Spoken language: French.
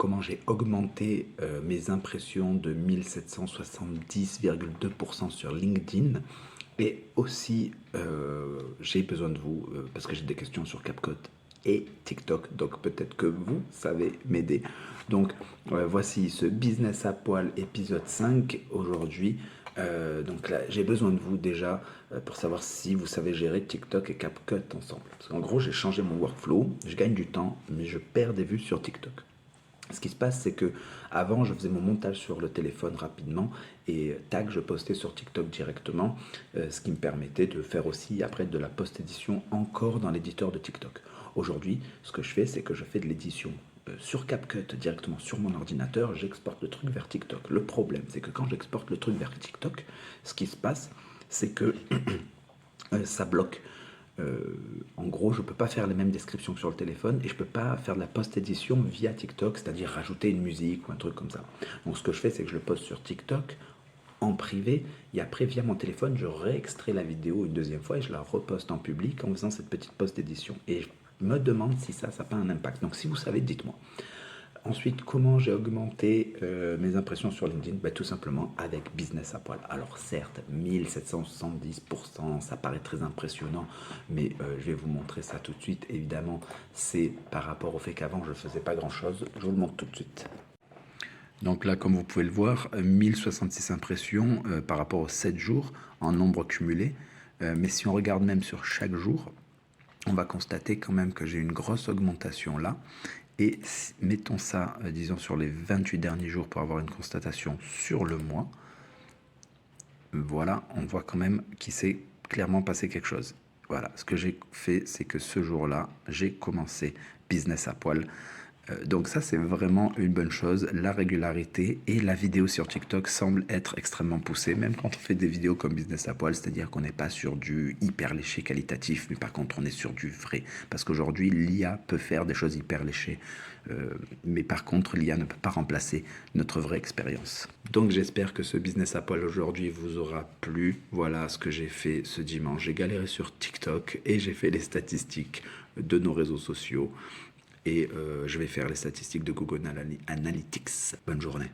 comment j'ai augmenté mes impressions de 1770,2% sur LinkedIn. Et aussi, j'ai besoin de vous parce que j'ai des questions sur CapCut et TikTok. Donc peut-être que vous savez m'aider. Donc voici ce Business à poil épisode 5 aujourd'hui. Donc là, j'ai besoin de vous déjà pour savoir si vous savez gérer TikTok et CapCut ensemble. Parce qu'en gros, j'ai changé mon workflow, je gagne du temps, mais je perds des vues sur TikTok. Ce qui se passe, c'est que avant, je faisais mon montage sur le téléphone rapidement et tac, je postais sur TikTok directement, ce qui me permettait de faire aussi après de la post-édition encore dans l'éditeur de TikTok. Aujourd'hui, ce que je fais, c'est que je fais de l'édition sur CapCut directement sur mon ordinateur, j'exporte le truc vers TikTok. Le problème, c'est que quand j'exporte le truc vers TikTok, ce qui se passe, c'est que ça bloque. En gros, je ne peux pas faire les mêmes descriptions que sur le téléphone et je ne peux pas faire de la post-édition via TikTok, c'est-à-dire rajouter une musique ou un truc comme ça. Donc ce que je fais, c'est que je le poste sur TikTok en privé et après via mon téléphone, je réextrais la vidéo une deuxième fois et je la reposte en public en faisant cette petite post-édition. Et je me demande si ça n'a pas un impact. Donc si vous savez, dites-moi. Ensuite, comment j'ai augmenté mes impressions sur LinkedIn? Tout simplement avec Business à poil. Alors certes, 1770%, ça paraît très impressionnant, mais je vais vous montrer ça tout de suite. Évidemment, c'est par rapport au fait qu'avant, je ne faisais pas grand-chose. Je vous le montre tout de suite. Donc là, comme vous pouvez le voir, 1066 impressions par rapport aux 7 jours en nombre cumulé. Mais si on regarde même sur chaque jour, on va constater quand même que j'ai une grosse augmentation là. Et mettons ça, disons, sur les 28 derniers jours pour avoir une constatation sur le mois. Voilà, on voit quand même qu'il s'est clairement passé quelque chose. Voilà, ce que j'ai fait, c'est que ce jour-là, j'ai commencé Business à poil. Donc ça, c'est vraiment une bonne chose. La régularité et la vidéo sur TikTok semblent être extrêmement poussées, même quand on fait des vidéos comme Business à poil, c'est-à-dire qu'on n'est pas sur du hyper léché qualitatif, mais par contre, on est sur du vrai. Parce qu'aujourd'hui, l'IA peut faire des choses hyper léchées, mais par contre, l'IA ne peut pas remplacer notre vraie expérience. Donc j'espère que ce Business à poil aujourd'hui vous aura plu. Voilà ce que j'ai fait ce dimanche. J'ai galéré sur TikTok et j'ai fait les statistiques de nos réseaux sociaux. Et je vais faire les statistiques de Google Analytics. Bonne journée.